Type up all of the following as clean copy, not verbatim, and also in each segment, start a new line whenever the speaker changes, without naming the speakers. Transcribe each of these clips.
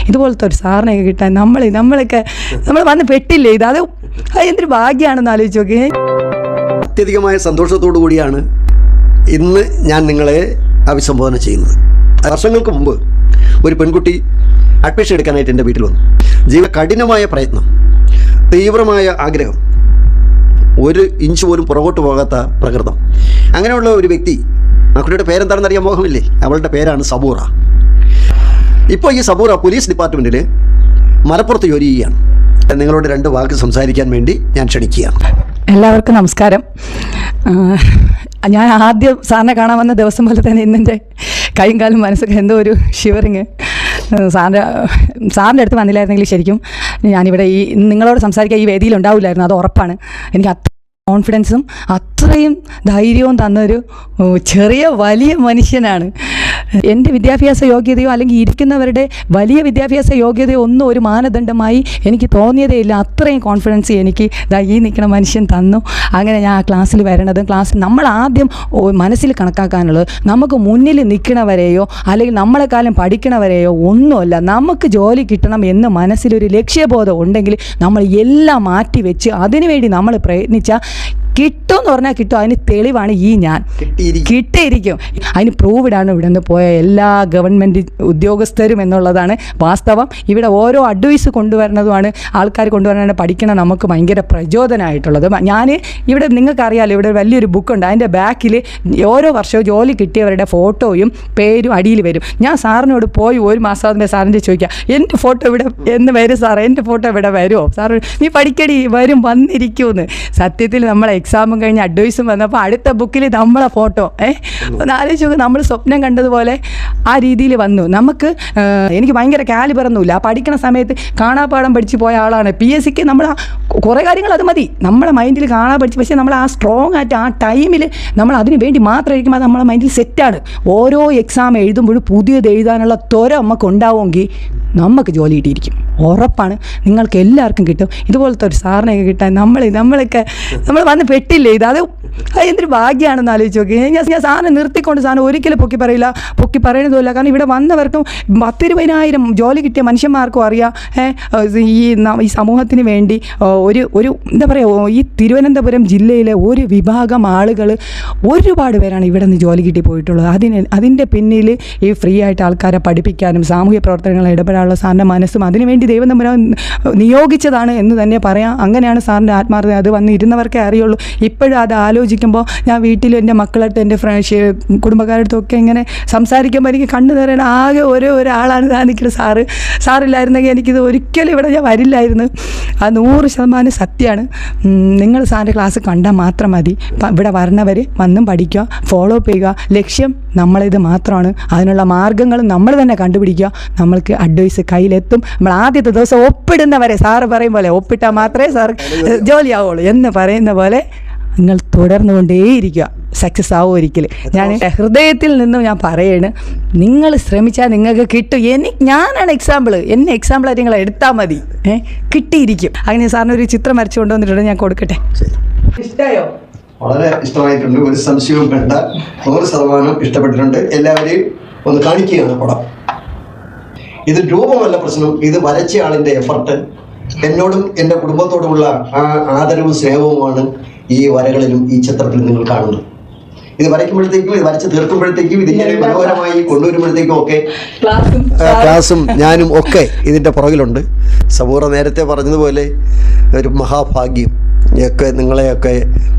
ഇതുപോലത്തെ ഒരു സാറിനെയൊക്കെ കിട്ടാൻ നമ്മൾ വന്ന് പെട്ടില്ലേ അത് എന്തൊരു ഭാഗ്യമാണെന്ന് ആലോചിച്ച് നോക്കി.
അത്യധികമായ സന്തോഷത്തോടു കൂടിയാണ് ഇന്ന് ഞാൻ നിങ്ങളെ അഭിസംബോധന ചെയ്യുന്നത്. വർഷങ്ങൾക്ക് മുമ്പ് ഒരു പെൺകുട്ടി അഡ്മിഷൻ എടുക്കാനായിട്ട് എൻ്റെ വീട്ടിൽ വന്നു. കഠിനമായ പ്രയത്നം, തീവ്രമായ ആഗ്രഹം, ഒരു ഇഞ്ച് പോലും പുറകോട്ട് പോകാത്ത പ്രകൃതം. അങ്ങനെയുള്ള ഒരു വ്യക്തി, ആ കുട്ടിയുടെ പേരെന്താണെന്ന് അറിയാൻ മോഹമില്ലേ? അവളുടെ പേരാണ് സബൂറ. ഇപ്പോൾ ഈ സബൂറ പോലീസ് ഡിപ്പാർട്ട്മെൻറ്റിൽ മലപ്പുറത്ത് ജോലി ചെയ്യുകയാണ്. നിങ്ങളോട് 2 വാക്ക് സംസാരിക്കാൻ വേണ്ടി ഞാൻ ക്ഷണിക്കുകയാണ്.
എല്ലാവർക്കും നമസ്കാരം. ഞാൻ ആദ്യം സാറിനെ കാണാൻ വന്ന ദിവസം പോലെ തന്നെ ഇന്നെൻ്റെ കൈയും കാലും മനസ്സൊക്കെ എന്തോ ഒരു ഷിവറിങ്. സാറിൻ്റെ അടുത്ത് വന്നില്ലായിരുന്നെങ്കിൽ ശരിക്കും ഞാനിവിടെ നിങ്ങളോട് സംസാരിക്കാൻ ഈ വേദിയിൽ ഉണ്ടാവില്ലായിരുന്നു, അത് ഉറപ്പാണ്. എനിക്ക് അത്ര കോൺഫിഡൻസും അത്രയും ധൈര്യവും തന്നൊരു ചെറിയ വലിയ മനുഷ്യനാണ്. എൻ്റെ വിദ്യാഭ്യാസ യോഗ്യതയോ അല്ലെങ്കിൽ ഇരിക്കുന്നവരുടെ വലിയ വിദ്യാഭ്യാസ യോഗ്യതയോ ഒന്നും ഒരു മാനദണ്ഡമായി എനിക്ക് തോന്നിയതേ ഇല്ല. അത്രയും കോൺഫിഡൻസ് എനിക്ക് ഈ നിൽക്കുന്ന മനുഷ്യൻ തന്നു. അങ്ങനെ ഞാൻ ആ ക്ലാസ്സിൽ വരണതും നമ്മൾ ആദ്യം മനസ്സിൽ കണക്കാക്കാനുള്ളത് നമുക്ക് മുന്നിൽ നിൽക്കണവരെയോ അല്ലെങ്കിൽ നമ്മളെക്കാലം പഠിക്കണവരെയോ ഒന്നുമല്ല, നമുക്ക് ജോലി കിട്ടണം എന്ന് മനസ്സിലൊരു ലക്ഷ്യബോധം ഉണ്ടെങ്കിൽ നമ്മൾ എല്ലാം മാറ്റിവെച്ച് അതിനുവേണ്ടി നമ്മൾ പ്രയത്നിച്ചാൽ കിട്ടുമെന്ന് പറഞ്ഞാൽ കിട്ടും. അതിന് തെളിവാണ് ഞാൻ കിട്ടിയിരിക്കും. അതിന് പ്രൂവ്ഡാണ് ഇവിടെ നിന്ന് പോയ എല്ലാ ഗവൺമെൻറ് ഉദ്യോഗസ്ഥരും എന്നുള്ളതാണ് വാസ്തവം. ഇവിടെ ഓരോ അഡ്വൈസ് കൊണ്ടുവരുന്നതുമാണ് ആൾക്കാർ കൊണ്ടുവരാനാണ് പഠിക്കണം നമുക്ക് ഭയങ്കര പ്രചോദനമായിട്ടുള്ളത്. ഞാൻ ഇവിടെ നിങ്ങൾക്കറിയാമല്ലോ, ഇവിടെ വലിയൊരു ബുക്കുണ്ട്. അതിൻ്റെ ബാക്കിൽ ഓരോ വർഷവും ജോലി കിട്ടിയവരുടെ ഫോട്ടോയും പേരും അടിയിൽ വരും. ഞാൻ സാറിനോട് പോയി ഒരു മാസം സാറിൻ്റെ ചോദിക്കുക, എൻ്റെ ഫോട്ടോ ഇവിടെ എന്ന് വരും സാറേ, എൻ്റെ ഫോട്ടോ ഇവിടെ വരുമോ സാറ്? നീ പഠിക്കടി, വരും, വന്നിരിക്കുമെന്ന്. സത്യത്തിൽ നമ്മളെ എക്സാമും കഴിഞ്ഞ് അഡ്വൈസും വന്നപ്പോൾ അടുത്ത ബുക്കിൽ നമ്മളെ ഫോട്ടോ ഒന്ന് ആലോചിച്ച് നോക്കുക. നമ്മൾ സ്വപ്നം കണ്ടതുപോലെ ആ രീതിയിൽ വന്നു. എനിക്ക് ഭയങ്കര കാലിബറൊന്നുമില്ല. പഠിക്കുന്ന സമയത്ത് കാണാപ്പാടം പഠിച്ച് പോയ ആളാണ്. PSC നമ്മൾ കുറേ കാര്യങ്ങൾ അത് മതി, നമ്മളെ മൈൻഡിൽ കാണാൻ പഠിച്ച്. പക്ഷേ നമ്മൾ ആ സ്ട്രോങ് ആയിട്ട് ആ ടൈമിൽ നമ്മൾ അതിന് വേണ്ടി മാത്രമായിരിക്കും അത് നമ്മളെ മൈൻഡിൽ സെറ്റാണ്. ഓരോ എക്സാം എഴുതുമ്പോഴും പുതിയത് എഴുതാനുള്ള ത്വര നമുക്ക് ഉണ്ടാവുമെങ്കിൽ നമുക്ക് ജോലി കിട്ടിയിരിക്കും, ഉറപ്പാണ്. നിങ്ങൾക്ക് എല്ലാവർക്കും കിട്ടും. ഇതുപോലത്തെ ഒരു സാറിനെയൊക്കെ കിട്ടാൻ നമ്മൾ വന്ന് പെട്ടില്ലേ അത് എന്തൊരു ഭാഗ്യമാണെന്ന് ആലോചിച്ച് നോക്കി. ഞാൻ സാറിനെ നിർത്തിക്കൊണ്ട് സാറിന് ഒരിക്കലും പൊക്കി പറയുന്നതുമില്ല. കാരണം ഇവിടെ വന്നവർക്കും 10,000-20,000 ജോലി കിട്ടിയ മനുഷ്യന്മാർക്കും അറിയാം ഈ സമൂഹത്തിന് വേണ്ടി ഒരു എന്താ പറയുക, ഈ തിരുവനന്തപുരം ജില്ലയിലെ ഒരു വിഭാഗം ആളുകൾ ഒരുപാട് പേരാണ് ഇവിടെ നിന്ന് ജോലി കിട്ടി പോയിട്ടുള്ളത്. അതിൻ്റെ പിന്നിൽ ഈ ഫ്രീ ആയിട്ട് ആൾക്കാരെ പഠിപ്പിക്കാനും സാമൂഹ്യ പ്രവർത്തനങ്ങൾ ഇടപെടാനുള്ള സാറിൻ്റെ മനസ്സും അതിനുവേണ്ടി ദൈവം തമ്പുരാൻ നിയോഗിച്ചതാണ് എന്ന് തന്നെ പറയാം. അങ്ങനെയാണ് സാറിൻ്റെ ആത്മാർത്ഥത. അത് വന്ന് ഇരുന്നവർക്കേ അറിയുള്ളൂ. ഇപ്പോഴും അത് ആലോചിക്കുമ്പോൾ ഞാൻ വീട്ടിലും എൻ്റെ മക്കളടുത്ത് എൻ്റെ കുടുംബക്കാരടുത്തൊക്കെ ഇങ്ങനെ സംസാരിക്കുമ്പോൾ എനിക്ക് കണ്ണു നിറയണ ആകെ ഒരാളാണ് നിൽക്കുന്നത്. സാറില്ലായിരുന്നെങ്കിൽ എനിക്കിത് ഒരിക്കലും ഇവിടെ ഞാൻ വരില്ലായിരുന്നു. അത് 100% സത്യമാണ്. നിങ്ങൾ സാറിൻ്റെ ക്ലാസ് കണ്ടാൽ മാത്രം മതി. ഇവിടെ വരണവർ വന്നും പഠിക്കുക, ഫോളോ അപ്പ് ചെയ്യുക. ലക്ഷ്യം നമ്മളിത് മാത്രമാണ്. അതിനുള്ള മാർഗ്ഗങ്ങളും നമ്മൾ തന്നെ കണ്ടുപിടിക്കുക. നമ്മൾക്ക് അഡ്വൈസ് കയ്യിലെത്തും. നമ്മൾ ആദ്യത്തെ ദിവസം ഒപ്പിടുന്നവരെ സാറ് പറയും പോലെ ഒപ്പിട്ടാൽ മാത്രമേ സാർ ജോലിയാവുള്ളൂ എന്ന് പറയുന്ന പോലെ നിങ്ങൾ തുടർന്നുകൊണ്ടേയിരിക്കുക. സക്സസ് ആവും ഒരിക്കലും. ഞാൻ ഹൃദയത്തിൽ നിന്നും ഞാൻ പറയാണ്, നിങ്ങൾ ശ്രമിച്ചാൽ നിങ്ങൾക്ക് കിട്ടും. ഞാനാണ് എക്സാമ്പിൾ. എന്നെ എക്സാമ്പിളായിട്ട് നിങ്ങൾ എടുത്താൽ മതി, കിട്ടിയിരിക്കും. അങ്ങനെ സാറിനൊരു ചിത്രം വരച്ചു കൊണ്ടുവന്നിട്ടുണ്ട്, ഞാൻ കൊടുക്കട്ടെ. ഇഷ്ടമായോ?
വളരെ ഇഷ്ടമായിട്ടുണ്ട്, ഒരു സംശയവും വേണ്ട. 100% ഇഷ്ടപ്പെട്ടിട്ടുണ്ട്. എല്ലാവരെയും ഒന്ന് കാണിക്കുകയാണ് പടം. ഇത് രൂപമല്ല പ്രശ്നം, ഇത് വരച്ച ആളിൻ്റെ എഫർട്ട്, എന്നോടും എൻ്റെ കുടുംബത്തോടുമുള്ള ആ ആദരവും സ്നേഹവുമാണ് ഈ വരകളിലും ഈ ചിത്രത്തിലും നിങ്ങൾ കാണുന്നത്. ഇത് വരയ്ക്കുമ്പോഴത്തേക്കും, ഇത് വരച്ച് തീർക്കുമ്പോഴത്തേക്കും, ഇതിങ്ങനെ മനോഹരമായി കൊണ്ടുവരുമ്പോഴത്തേക്കും ഒക്കെ ക്ലാസും ഞാനും ഒക്കെ ഇതിൻ്റെ പുറകിലുണ്ട്. സബൂറ നേരത്തെ പറഞ്ഞതുപോലെ ഒരു മഹാഭാഗ്യം നിങ്ങളെയൊക്കെ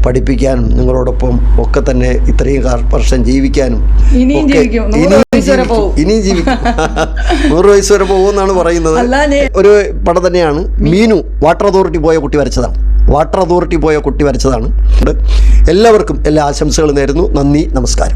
പഠിപ്പിക്കാനും നിങ്ങളോടൊപ്പം ഒക്കെ തന്നെ ഇത്രയും വർഷം ജീവിക്കാനും ഇനിയും ജീവിക്കും 100 വയസ്സ് വരെ പോകുമെന്നാണ് പറയുന്നത്. ഒരു പടം തന്നെയാണ്. മീനു വാട്ടർ അതോറിറ്റി പോയ കുട്ടി വരച്ചതാണ്. എല്ലാവർക്കും എല്ലാ ആശംസകളും നേരുന്നു. നന്ദി, നമസ്കാരം.